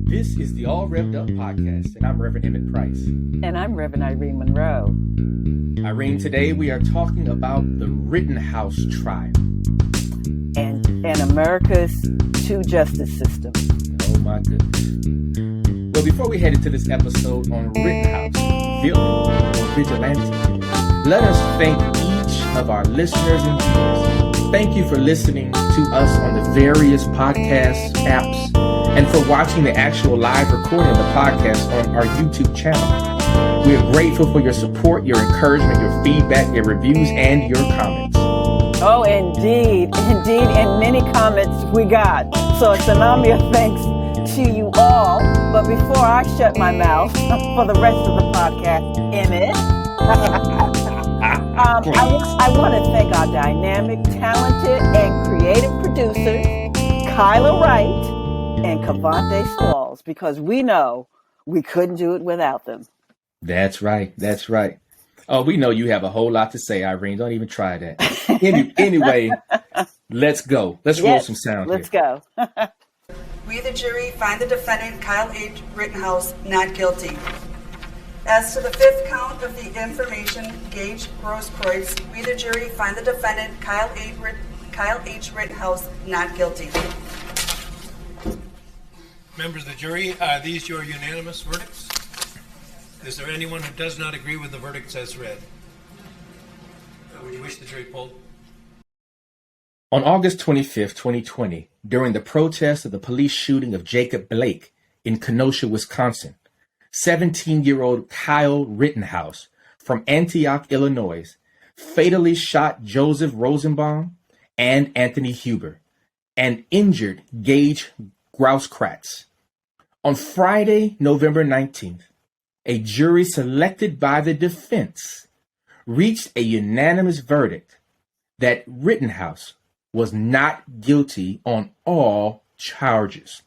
This is the All Rev'd Up podcast, and I'm Reverend Emmett Price. And I'm Reverend Irene Monroe. Irene, today we are talking about the Rittenhouse trial. And America's two-justice system. Oh my goodness. Well, before we head into this episode on Rittenhouse, villian or vigilante, let us thank each of our listeners and viewers. Thank you for listening to us on the various podcast apps and for watching the actual live recording of the podcast on our YouTube channel. We are grateful for your support, your encouragement, your feedback, your reviews, and your comments. Oh, indeed, and many comments we got. So a tsunami of thanks to you all. But before I shut my mouth for the rest of the podcast, Emmett, I want to thank our dynamic, talented, and creative producers, Kyla Wright and Cavante Smalls, because we know we couldn't do it without them. That's right. Oh, we know you have a whole lot to say, Irene. Don't even try that. Anyway, let's go. Let's roll some sound. Let's go. We, the jury, find the defendant, Kyle H. Rittenhouse, not guilty. As to the fifth count of the information, Gage Grosskreutz, we, the jury, find the defendant, Kyle H. Rittenhouse, not guilty. Members of the jury, are these your unanimous verdicts? Is there anyone who does not agree with the verdicts as read? Would you wish the jury polled? On August 25th, 2020, during the protest of the police shooting of Jacob Blake in Kenosha, Wisconsin, 17-year-old Kyle Rittenhouse from Antioch, Illinois, fatally shot Joseph Rosenbaum and Anthony Huber and injured Gage Grosskreutz. On Friday, November 19th, a jury selected by the defense reached a unanimous verdict that Rittenhouse was not guilty on all charges.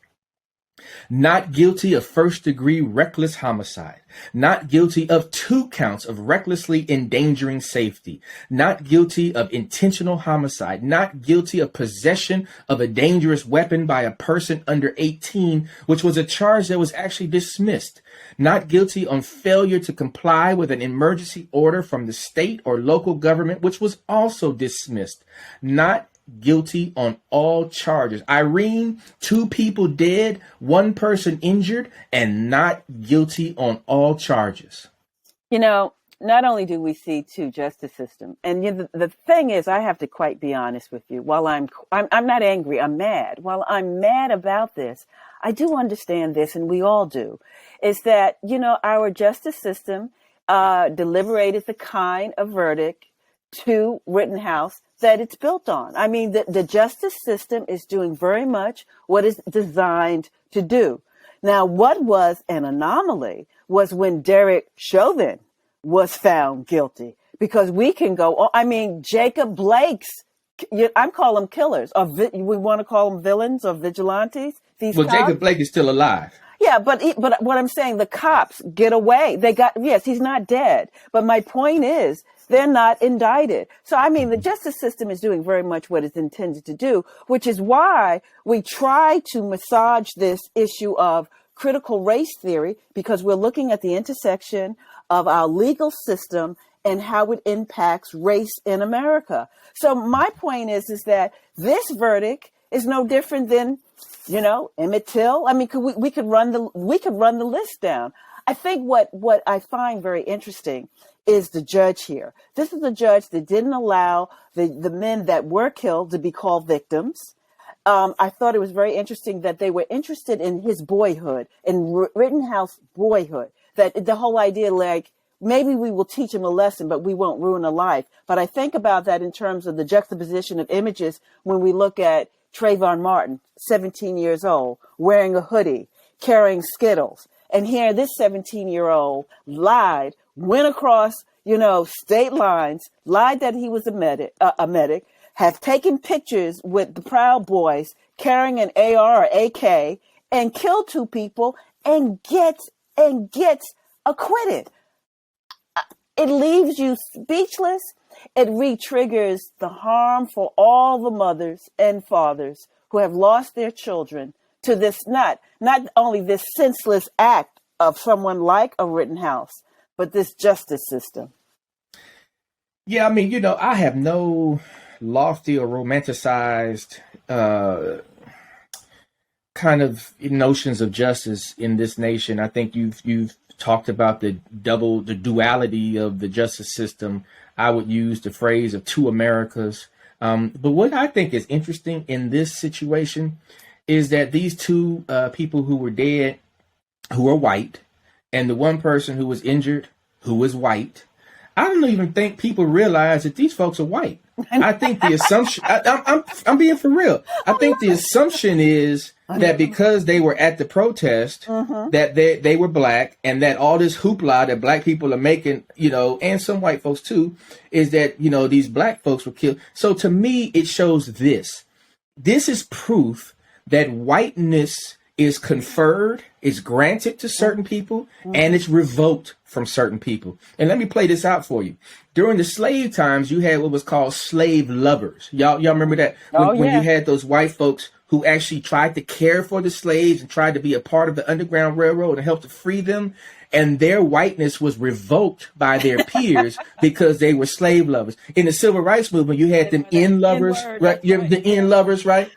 Not guilty of first-degree reckless homicide, not guilty of 2 counts of recklessly endangering safety, not guilty of intentional homicide, not guilty of possession of a dangerous weapon by a person under 18, which was a charge that was actually dismissed, not guilty on failure to comply with an emergency order from the state or local government, which was also dismissed, not guilty on all charges. Irene, 2 people dead, 1 person injured, and not guilty on all charges. You know, not only do we see two justice systems, and the thing is, I have to quite be honest with you. While I'm not angry, I'm mad. While I'm mad about this, I do understand this, and we all do, is that, our justice system deliberated the kind of verdict to Rittenhouse that it's built on. I mean, the justice system is doing very much what it's designed to do. Now, what was an anomaly was when Derek Chauvin was found guilty, because we can go, Jacob Blake's, I call them killers, or we want to call them villains or vigilantes. Jacob Blake is still alive. Yeah, but what I'm saying, the cops get away. Yes, he's not dead. But my point is, they're not indicted. So, the justice system is doing very much what it's intended to do, which is why we try to massage this issue of critical race theory, because we're looking at the intersection of our legal system and how it impacts race in America. So my point is that this verdict is no different than, Emmett Till. We could run the list down. I think what I find very interesting is the judge here. This is a judge that didn't allow the men that were killed to be called victims. I thought it was very interesting that they were interested in his boyhood, in Rittenhouse boyhood, that the whole idea, like, maybe we will teach him a lesson, but we won't ruin a life. But I think about that in terms of the juxtaposition of images when we look at Trayvon Martin, 17 years old, wearing a hoodie, carrying Skittles. And here this 17-year-old lied, went across, state lines, lied that he was a medic, have taken pictures with the Proud Boys carrying an AR or AK and killed 2 people and gets acquitted. It leaves you speechless. It re-triggers the harm for all the mothers and fathers who have lost their children to this, not only this senseless act of someone like a Rittenhouse, but this justice system. Yeah, I mean, I have no lofty or romanticized kind of notions of justice in this nation. I think you've talked about the duality of the justice system. I would use the phrase of two Americas. But what I think is interesting in this situation is that these two people who were dead, who are white, and the one person who was injured, who was white, I don't even think people realize that these folks are white. I think the assumption, I'm being for real. I think the assumption is that because they were at the protest, that they were black, and that all this hoopla that black people are making, and some white folks too, is that, these black folks were killed. So to me, it shows this. This is proof that whiteness is conferred, is granted to certain people, and it's revoked from certain people. And let me play this out for you. During the slave times, you had what was called slave lovers. Y'all remember that? When you had those white folks who actually tried to care for the slaves and tried to be a part of the Underground Railroad and help to free them. And their whiteness was revoked by their peers because they were slave lovers. In the civil rights movement, you had them N-lovers, right? You have the N-lovers, right?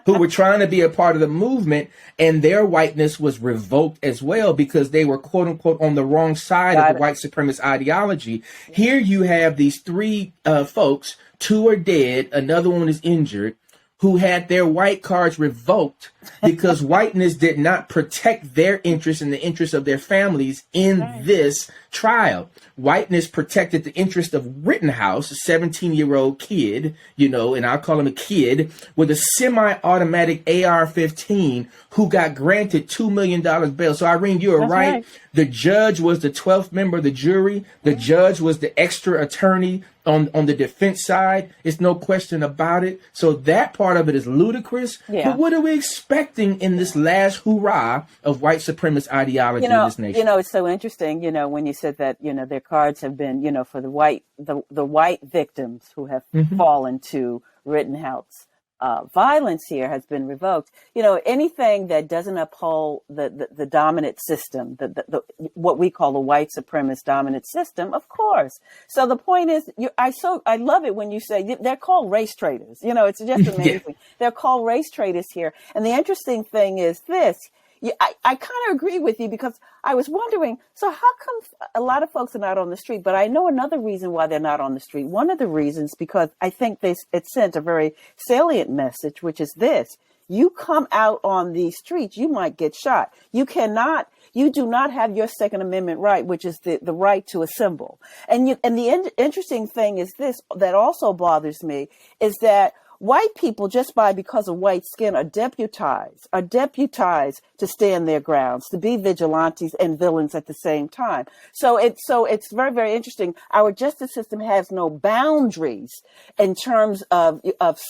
Who were trying to be a part of the movement, and their whiteness was revoked as well because they were, quote unquote, on the wrong side of the white supremacist ideology. Here you have these three folks, two are dead, another one is injured, who had their white cards revoked because whiteness did not protect their interests and the interests of their families in this trial. Whiteness protected the interest of Rittenhouse, a 17-year-old kid, and I'll call him a kid, with a semi-automatic AR-15 who got granted $2 million bail. So, Irene, you are right. The judge was the 12th member of the jury. The judge was the extra attorney on the defense side. It's no question about it. So that part of it is ludicrous. Yeah. But what are we expecting in this last hurrah of white supremacist ideology in this nation? It's so interesting, when you said that, their cards have been, for the white victims who have fallen to Rittenhouse. Violence here has been revoked. Anything that doesn't uphold the dominant system, the what we call the white supremacist dominant system, of course. So the point is, I love it when you say they're called race traitors. It's just amazing. Yeah. They're called race traitors here. And the interesting thing is this. I kind of agree with you because I was wondering, so how come a lot of folks are not on the street? But I know another reason why they're not on the street. One of the reasons, because I think it sent a very salient message, which is this. You come out on these streets, you might get shot. You do not have your Second Amendment right, which is the right to assemble. And the interesting thing is this, that also bothers me, is that white people, because of white skin, are deputized to stand their grounds, to be vigilantes and villains at the same time. So it's very, very interesting. Our justice system has no boundaries in terms of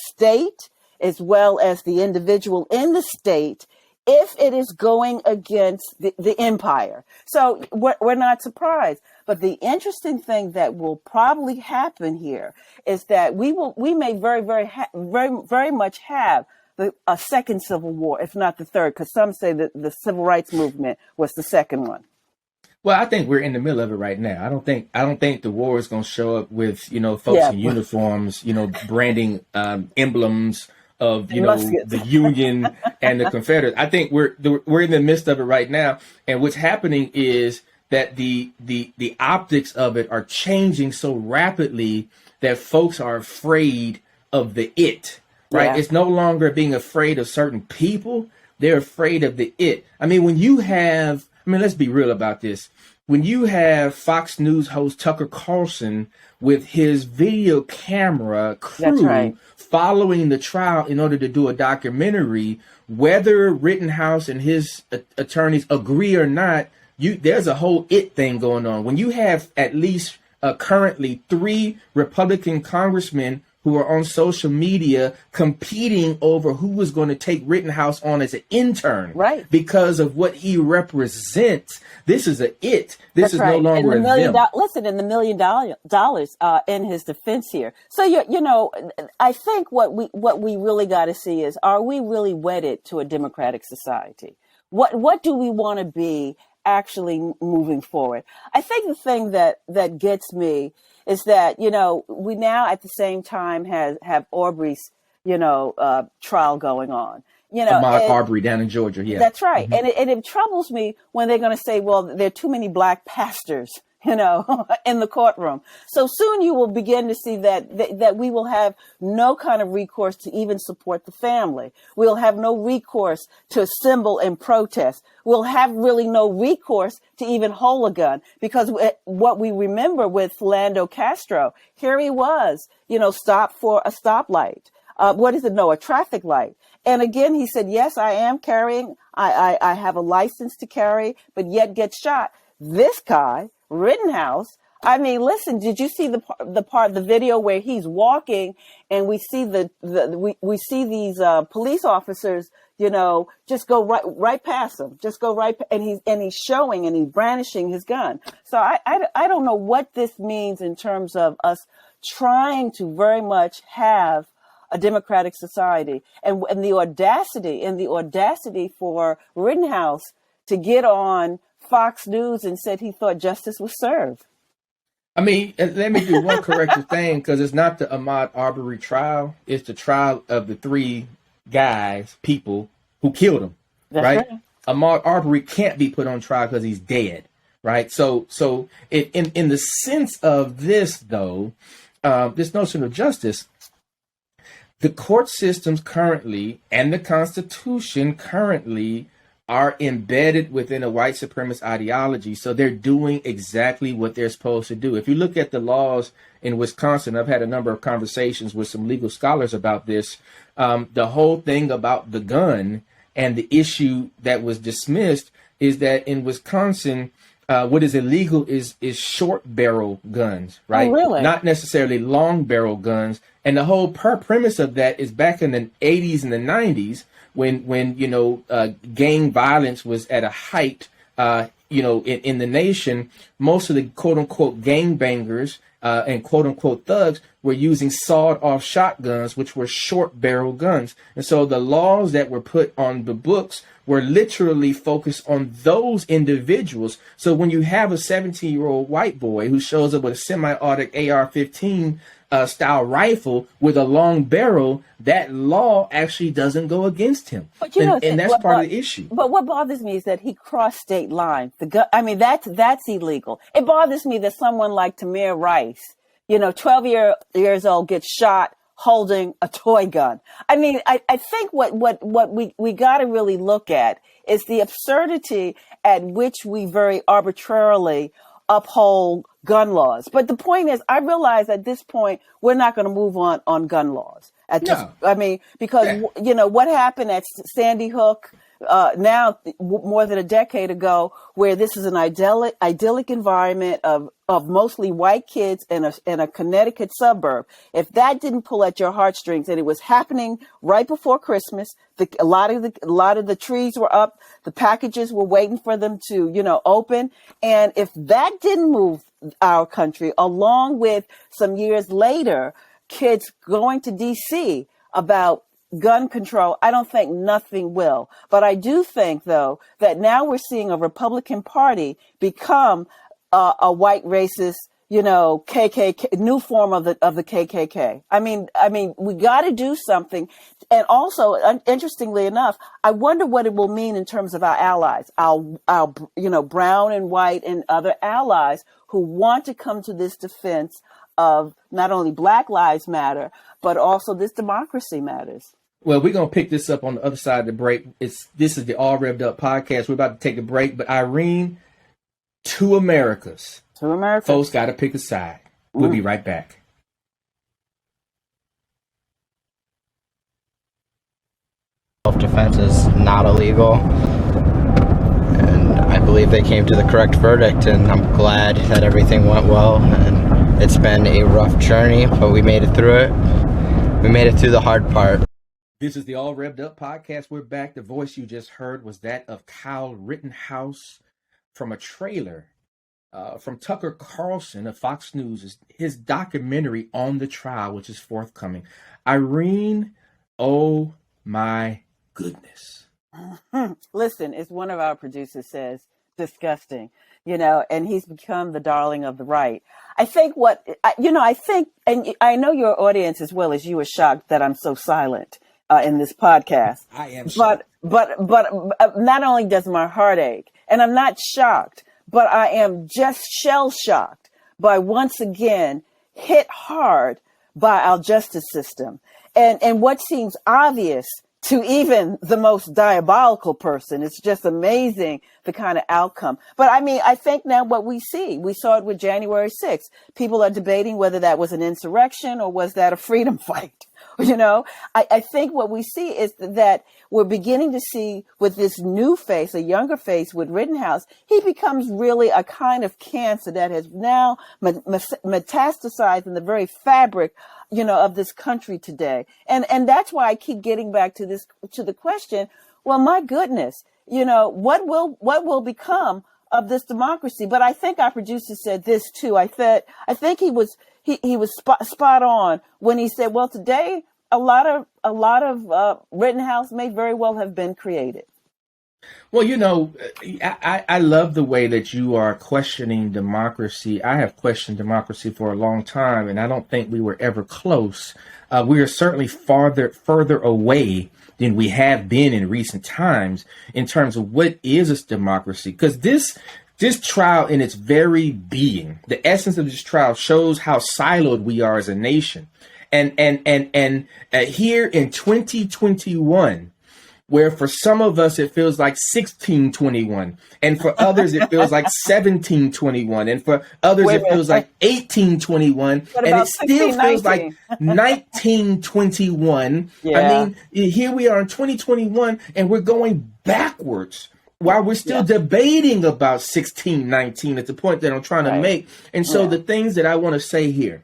state as well as the individual in the state if it is going against the empire. So we're not surprised. But the interesting thing that will probably happen here is that we may very much have a second civil war, if not the third, because some say that the civil rights movement was the second one. Well, I think we're in the middle of it right now. I don't think the war is going to show up with folks in uniforms, branding emblems of the Union and the Confederates. I think we're in the midst of it right now, and what's happening is that the optics of it are changing so rapidly that folks are afraid of the it, right? Yeah. It's no longer being afraid of certain people. They're afraid of the it. I mean, let's be real about this. When you have Fox News host Tucker Carlson with his video camera crew following the trial in order to do a documentary, whether Rittenhouse and his attorneys agree or not, there's a whole it thing going on. When you have at least currently 3 Republican congressmen who are on social media competing over who was going to take Rittenhouse on as an intern, right? Because of what he represents. This is a it. This That's is right. no longer and a them. Listen, and the $1 million in his defense here. So you know, I think what we really got to see is, are we really wedded to a democratic society? What do we want to be actually moving forward? I think the thing that gets me is that, you know, we now at the same time have Aubrey's, you know, trial going on. You know, Ahmaud Arbery down in Georgia, yeah. That's right. Mm-hmm. And it troubles me when they're going to say, well, there are too many black pastors, you know, in the courtroom. So soon you will begin to see that we will have no kind of recourse to even support the family. We'll have no recourse to assemble and protest. We'll have really no recourse to even hold a gun, because what we remember with Lando Castro, here he was, you know, stopped for a stoplight. A traffic light. And again, he said, yes, I am carrying. I have a license to carry, but yet get shot. This guy, Rittenhouse, I mean, listen, did you see the video where he's walking and we see we see these police officers, you know, just go right past him, just go right. And he's showing and he's brandishing his gun. So I don't know what this means in terms of us trying to very much have a democratic society, and the audacity for Rittenhouse to get on Fox News and said he thought justice was served. I mean, let me do one corrective thing, because it's not the Ahmaud Arbery trial. It's the trial of the 3 people who killed him. That's right? Ahmaud Arbery can't be put on trial because he's dead. Right. So in the sense of this, though, this notion of justice, the court systems currently and the Constitution currently are embedded within a white supremacist ideology. So they're doing exactly what they're supposed to do. If you look at the laws in Wisconsin, I've had a number of conversations with some legal scholars about this. The whole thing about the gun and the issue that was dismissed is that in Wisconsin, what is illegal is short barrel guns, right? Oh, really? Not necessarily long barrel guns. And the whole premise of that is back in the 80s and the 90s, when you know, gang violence was at a height, you know, in the nation. Most of the quote unquote gangbangers and quote unquote thugs were using sawed off shotguns, which were short barrel guns. And so the laws that were put on the books were literally focused on those individuals. So when you have a 17-year-old white boy who shows up with a semi-automatic AR-15 style rifle with a long barrel, that law actually doesn't go against him. But you know, and that's part of the issue. But what bothers me is that he crossed state lines. I mean, that's illegal. It bothers me that someone like Tamir Rice, you know, 12 years old, gets shot holding a toy gun. I mean, I think what we got to really look at is the absurdity at which we very arbitrarily uphold gun laws. But the point is, I realize at this point, we're not going to move on gun laws. I mean, because, you know, what happened at Sandy Hook now more than a decade ago, where this is an idyllic environment of mostly white kids in a Connecticut suburb. If that didn't pull at your heartstrings, and it was happening right before Christmas, a lot of the trees were up, the packages were waiting for them to, you know, open. And if that didn't move our country, along with some years later, kids going to DC about gun control, I don't think nothing will. But I do think, though, that now we're seeing a Republican Party become a white racist, you know, KKK, new form of the KKK. I mean, we got to do something. And also, interestingly enough, I wonder what it will mean in terms of our allies, our you know, brown and white and other allies who want to come to this defense of not only Black Lives Matter, but also this democracy matters. Well, we're going to pick this up on the other side of the break. This is the All Rev'd Up podcast. We're about to take a break, but Irene, two Americas. Folks got to pick a side. We'll be right back. Self-defense is not illegal, and I believe they came to the correct verdict, and I'm glad that everything went well. And it's been a rough journey, but we made it through it. We made it through the hard part. This is the All Rev'd Up podcast. We're back. The voice you just heard was that of Kyle Rittenhouse from a trailer from Tucker Carlson of Fox News, his documentary on the trial, which is forthcoming. Irene, oh my goodness. Listen, as one of our producers says, disgusting, and he's become the darling of the right. I think and I know your audience as well as you are shocked that I'm so silent in this podcast. I am shocked. But not only does my heart ache, and I'm not shocked, but I am just shell shocked by once again hit hard by our justice system. And what seems obvious to even the most diabolical person, it's just amazing the kind of outcome. But I think now what we saw it with January 6th. People are debating whether that was an insurrection or was that a freedom fight. I think what we see is that we're beginning to see with this new face, a younger face with Rittenhouse, he becomes really a kind of cancer that has now metastasized in the very fabric, of this country today. And that's why I keep getting back to the question, well, my goodness, what will become of this democracy? But I think our producer said this too. I think he was spot on when he said, well, today a lot of Rittenhouse may very well have been created. Well, I love the way that you are questioning democracy. I have questioned democracy for a long time, and I don't think we were ever close. We are certainly further away than we have been in recent times in terms of what is a democracy. Because this trial in its very being, the essence of this trial shows how siloed we are as a nation. And here in 2021, where for some of us it feels like 1621, and for others it feels like 1721, and for others it feels like 1821, and it still feels like 1921. Yeah. Here we are in 2021, and we're going backwards while we're still debating about 1619 at the point that I'm trying to make. And so the things that I want to say here,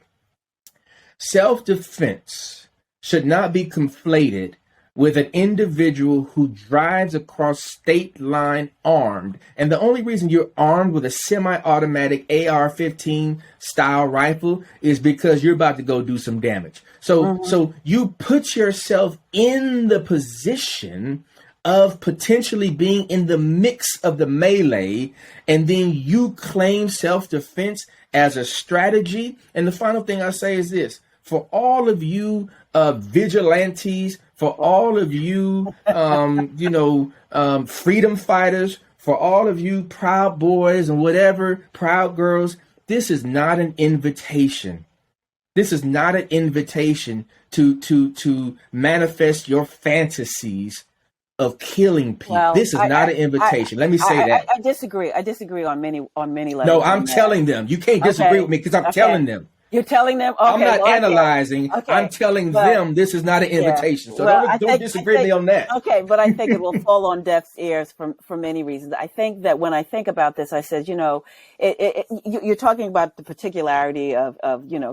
self-defense should not be conflated with an individual who drives across state line armed. And the only reason you're armed with a semi-automatic AR-15 style rifle is because you're about to go do some damage. So you put yourself in the position of potentially being in the mix of the melee, and then you claim self-defense as a strategy. And the final thing I say is this: for all of you vigilantes, for all of you, freedom fighters, for all of you proud boys and whatever, proud girls, this is not an invitation. This is not an invitation to manifest your fantasies of killing people. Well, this is not an invitation. Let me say that. I disagree. I disagree on many levels. No, I'm telling them. You can't disagree with me because I'm telling them. You're telling them? Okay, I'm not analyzing. Okay. I'm telling them this is not an invitation. So don't disagree with me on that. Okay, but I think it will fall on deaf ears for many reasons. I think that when I think about this, I said, you're talking about the particularity of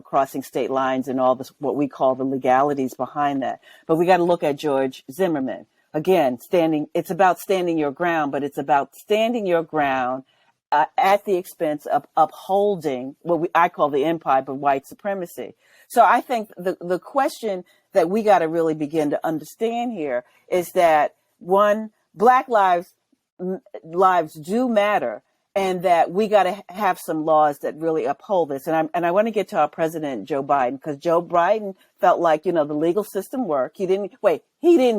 crossing state lines and all this, what we call the legalities behind that. But we got to look at George Zimmerman. Again, it's about standing your ground, but it's about standing your ground at the expense of upholding what I call the empire of white supremacy. So I think the question that we got to really begin to understand here is that, one, Black lives do matter, and that we got to have some laws that really uphold this. And I want to get to our president, Joe Biden, because Joe Biden felt like, the legal system worked. He didn't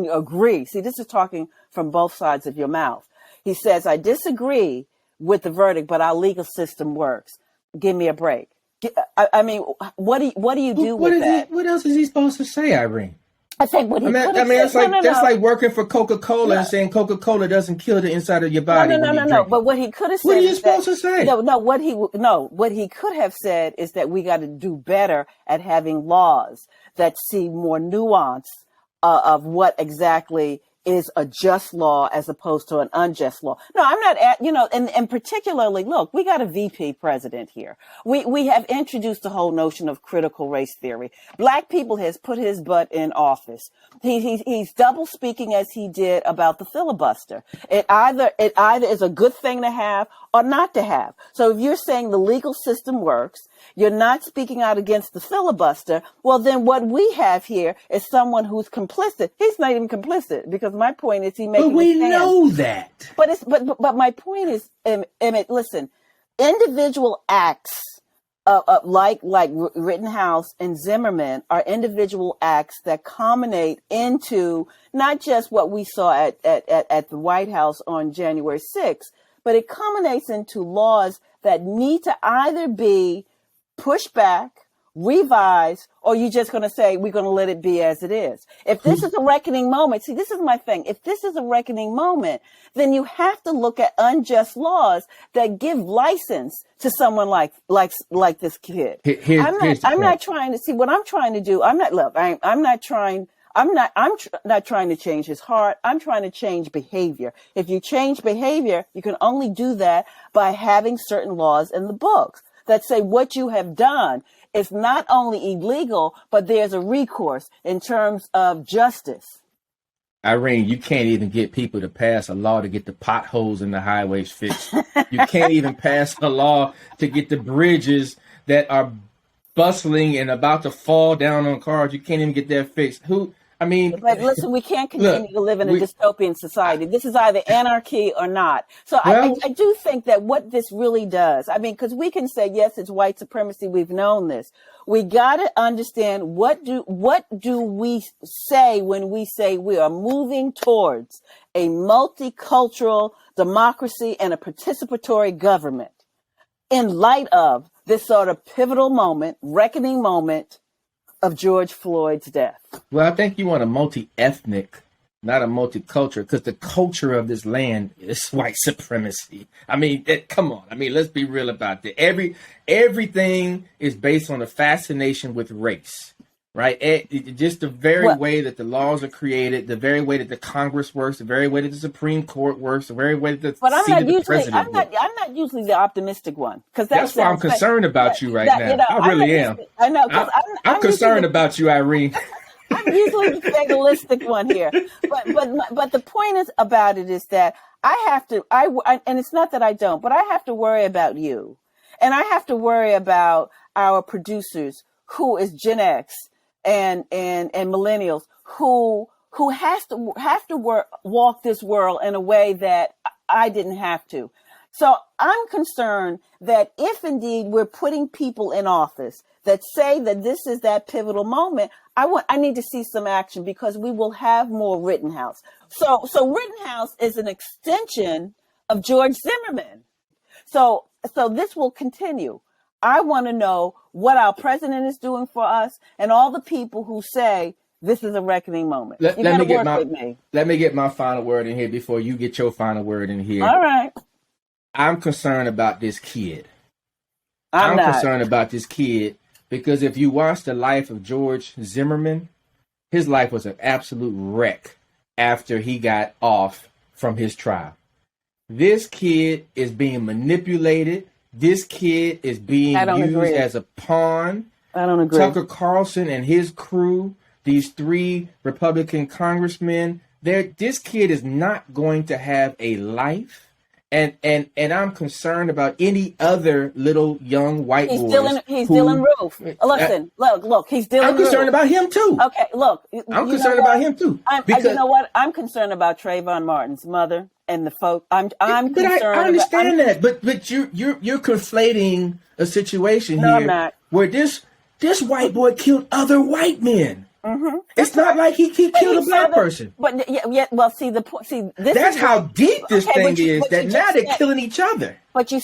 agree. See, this is talking from both sides of your mouth. He says, I disagree with the verdict, but our legal system works. Give me a break. What do you do with that? What else is he supposed to say, Irene? I think what he that's like working for Coca-Cola and saying Coca-Cola doesn't kill the inside of your body. No. But what he could have said. What are you supposed to say? What he could have said is that we got to do better at having laws that see more nuance of what exactly is a just law as opposed to an unjust law. No, I'm not at, and particularly, look, we got a VP president here. We have introduced the whole notion of critical race theory. Black people has put his butt in office. He's double speaking as he did about the filibuster. It either is a good thing to have or not to have. So if you're saying the legal system works, you're not speaking out against the filibuster, well, then what we have here is someone who's complicit. He's not even complicit, because my point is he making But we a stand. know that. But my point is, Emmett, listen, individual acts like Rittenhouse and Zimmerman are individual acts that culminate into not just what we saw at the White House on January 6th, but it culminates into laws that need to either be pushed back, revised, or you're just going to say, we're going to let it be as it is. If this is a reckoning moment, see, this is my thing. If this is a reckoning moment, then you have to look at unjust laws that give license to someone like this kid. I'm not trying to see what I'm trying to do. I'm not trying to change his heart. I'm trying to change behavior. If you change behavior, you can only do that by having certain laws in the books that say what you have done is not only illegal, but there's a recourse in terms of justice. Irene, you can't even get people to pass a law to get the potholes in the highways fixed. You can't even pass a law to get the bridges that are bustling and about to fall down on cars. You can't even get that fixed. But listen, we can't continue to live in a dystopian society. This is either anarchy or not. So I do think that what this really does, because we can say, yes, it's white supremacy. We've known this. We got to understand what do we say when we say we are moving towards a multicultural democracy and a participatory government in light of this sort of pivotal moment, reckoning moment of George Floyd's death. Well, I think you want a multi-ethnic, not a multicultural, because the culture of this land is white supremacy. Come on. Let's be real about that. Everything is based on a fascination with race, right? Just the very way that the laws are created, the very way that the Congress works, the very way that the Supreme Court works, the very way that the president works. I'm not usually the optimistic one, because that's why I'm concerned about you right now. I really am. I know. I'm concerned about you, Irene. I'm usually the fatalistic one here, but the point is about it is that I have to. And it's not that I don't, but I have to worry about you, and I have to worry about our producers, who is Gen X and millennials, who have to walk this world in a way that I didn't have to. So I'm concerned that if indeed we're putting people in office that say that this is that pivotal moment, I need to see some action, because we will have more Rittenhouse. So Rittenhouse is an extension of George Zimmerman. So this will continue. I want to know what our president is doing for us, and all the people who say this is a reckoning moment. Let me get my final word in here before you get your final word in here. All right. I'm concerned about this kid. I'm concerned about this kid because if you watch the life of George Zimmerman, his life was an absolute wreck after he got off from his trial. This kid is being manipulated. This kid is being used as a pawn. I don't agree. Tucker Carlson and his crew, these 3 Republican congressmen, this kid is not going to have a life. And I'm concerned about any other little young white boys. He's Dylan Roof. Listen, look, he's Dylan Roof. I'm concerned about him too. Okay, look. I'm concerned about him too. You know what? I'm concerned about Trayvon Martin's mother and the folk. I'm concerned. I understand that, but you're conflating a situation here I'm not. where this white boy killed other white men. Mm-hmm. It's not like he killed a black person. But well, that's how deep this thing is. That now they're killing each other. But you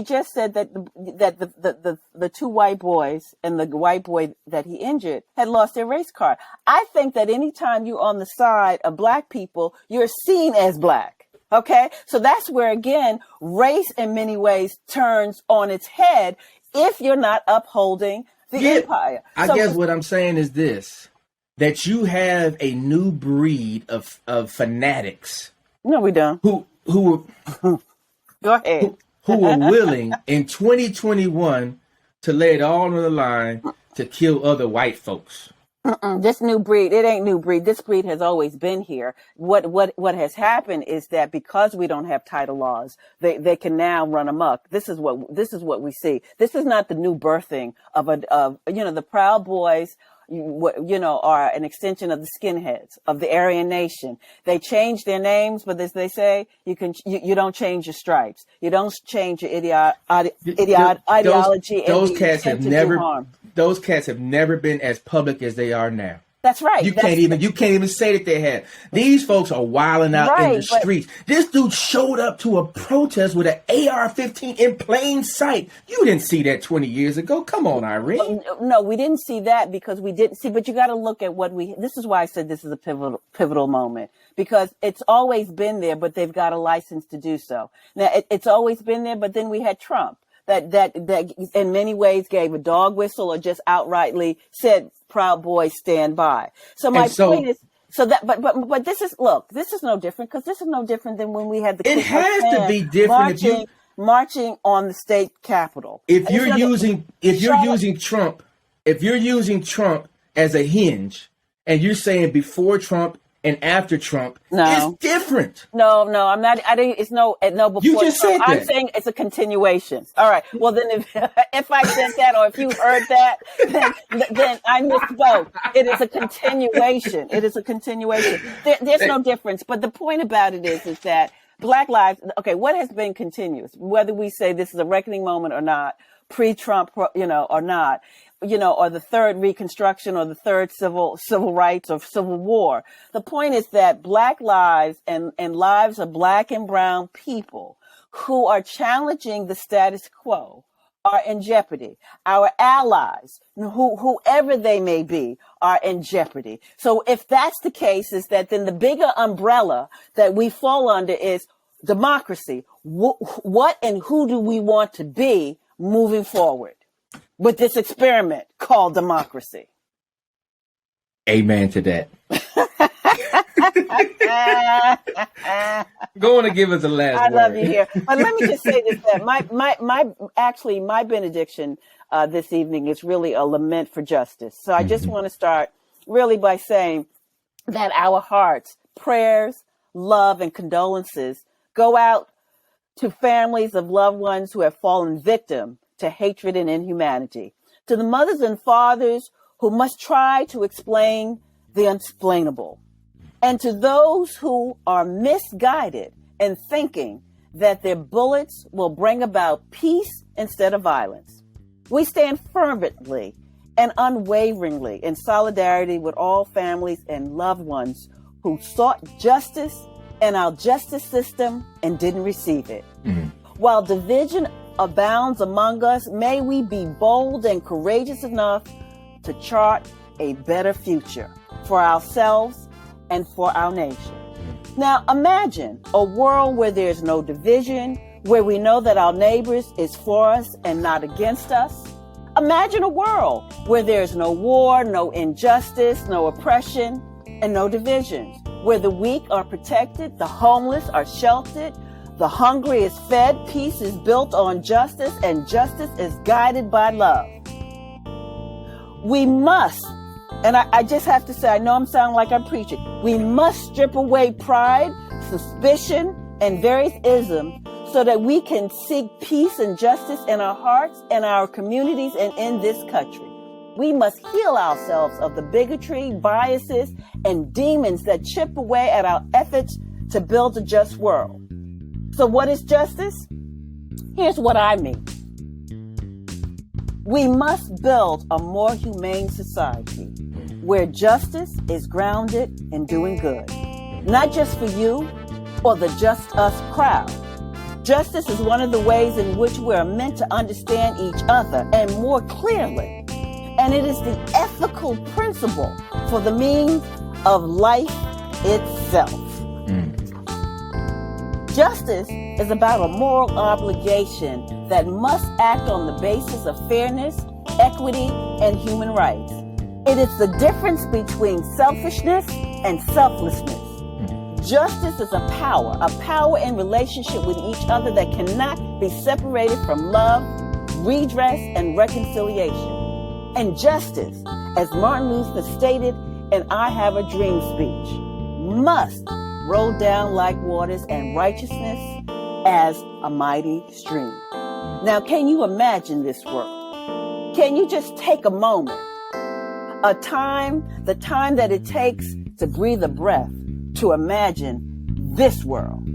just said that the 2 white boys and the white boy that he injured had lost their race card. I think that anytime you're on the side of black people, you're seen as black. Okay, so that's where again race in many ways turns on its head if you're not upholding the empire. I guess what I'm saying is this. that you have a new breed of fanatics No, we don't. who Go ahead. were willing in 2021 to lay it all on the line to kill other white folks. This new breed, it ain't new breed. This breed has always been here. What has happened is that because we don't have title laws, they can now run amok. This is what we see. This is not the new birthing of the Proud Boys. Are an extension of the skinheads of the Aryan Nation. They change their names, but as they say, you don't change your stripes. You don't change your ideology. Those cats have never been as public as they are now. That's right. You can't even say that they have. These folks are wilding out in the streets. This dude showed up to a protest with an AR-15 in plain sight. You didn't see that 20 years ago. Come on, Irene. No, we didn't see that because we didn't see. But you got to look at this is why I said this is a pivotal moment, because it's always been there, but they've got a license to do so. Now it's always been there, but then we had Trump that in many ways gave a dog whistle or just outrightly said, Proud Boys stand by. So my point is, but this is no different, because this is no different than when we had the it has to be different marching on the state capitol. If you're using Trump as a hinge, and you're saying before Trump and after Trump, it's different. No, I'm not. It's no before. You just Trump. said that. I'm saying it's a continuation. All right. Well, then if I said that, or if you heard that, then I misspoke. It is a continuation. There's no difference. But the point about it is that Black lives. Okay, what has been continuous, whether we say this is a reckoning moment or not, pre-Trump, or not. Or the third Reconstruction, or the third civil rights or civil war. The point is that Black lives and lives of Black and brown people who are challenging the status quo are in jeopardy. Our allies, whoever they may be, are in jeopardy. So if that's the case, is that then the bigger umbrella that we fall under is democracy. What and who do we want to be moving forward with this experiment called democracy? Amen to that. Go on and give us a last word. I love you here. But let me just say this, that my benediction this evening is really a lament for justice. So I just want to start really by saying that our hearts, prayers, love, and condolences go out to families of loved ones who have fallen victim to hatred and inhumanity, to the mothers and fathers who must try to explain the unexplainable, and to those who are misguided in thinking that their bullets will bring about peace instead of violence. We stand fervently and unwaveringly in solidarity with all families and loved ones who sought justice in our justice system and didn't receive it. While division abounds among us, may we be bold and courageous enough to chart a better future for ourselves and for our nation. Now imagine a world where there's no division, where we know that our neighbors is for us and not against us. Imagine a world where there's no war, no injustice, no oppression, and no divisions, where the weak are protected, the homeless are sheltered, the hungry is fed, peace is built on justice, and justice is guided by love. We must, and I just have to say, I know I'm sounding like I'm preaching, we must strip away pride, suspicion, and various isms so that we can seek peace and justice in our hearts, in our communities, and in this country. We must heal ourselves of the bigotry, biases, and demons that chip away at our efforts to build a just world. So what is justice? Here's what I mean. We must build a more humane society where justice is grounded in doing good, not just for you or the just us crowd. Justice is one of the ways in which we are meant to understand each other and more clearly. And it is the ethical principle for the means of life itself. Justice is about a moral obligation that must act on the basis of fairness, equity, and human rights. It is the difference between selfishness and selflessness. Justice is a power in relationship with each other that cannot be separated from love, redress, and reconciliation. And justice, as Martin Luther stated in I Have a Dream speech, must roll down like waters and righteousness as a mighty stream. Now, can you imagine this world? Can you just take a moment, the time that it takes to breathe a breath, to imagine this world?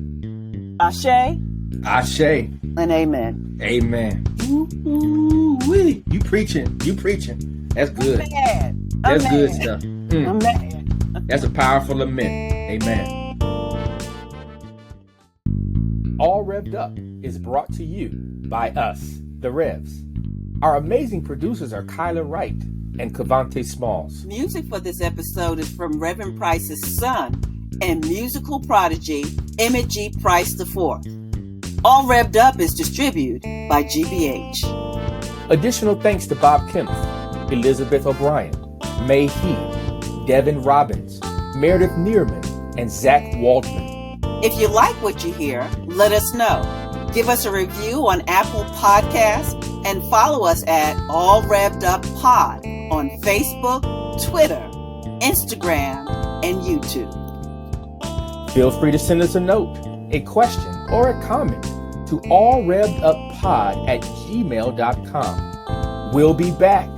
Ashe? Ashe. And amen. Amen. Ooh-wee. You preaching. That's good. That's good stuff. I'm mad. That's a powerful lament. Amen. All Rev'd Up is brought to you by us, the Revs. Our amazing producers are Kyla Wright and Cavante Smalls. Music for this episode is from Reverend Price's son and musical prodigy, Emmett G. Price IV. All Rev'd Up is distributed by GBH. Additional thanks to Bob Kempf, Elizabeth O'Brien, May He, Devin Robbins, Meredith Neerman, and Zach Waldman. If you like what you hear, let us know. Give us a review on Apple Podcasts and follow us at All Rev'd Up Pod on Facebook, Twitter, Instagram, and YouTube. Feel free to send us a note, a question, or a comment to allrevduppod@gmail.com. We'll be back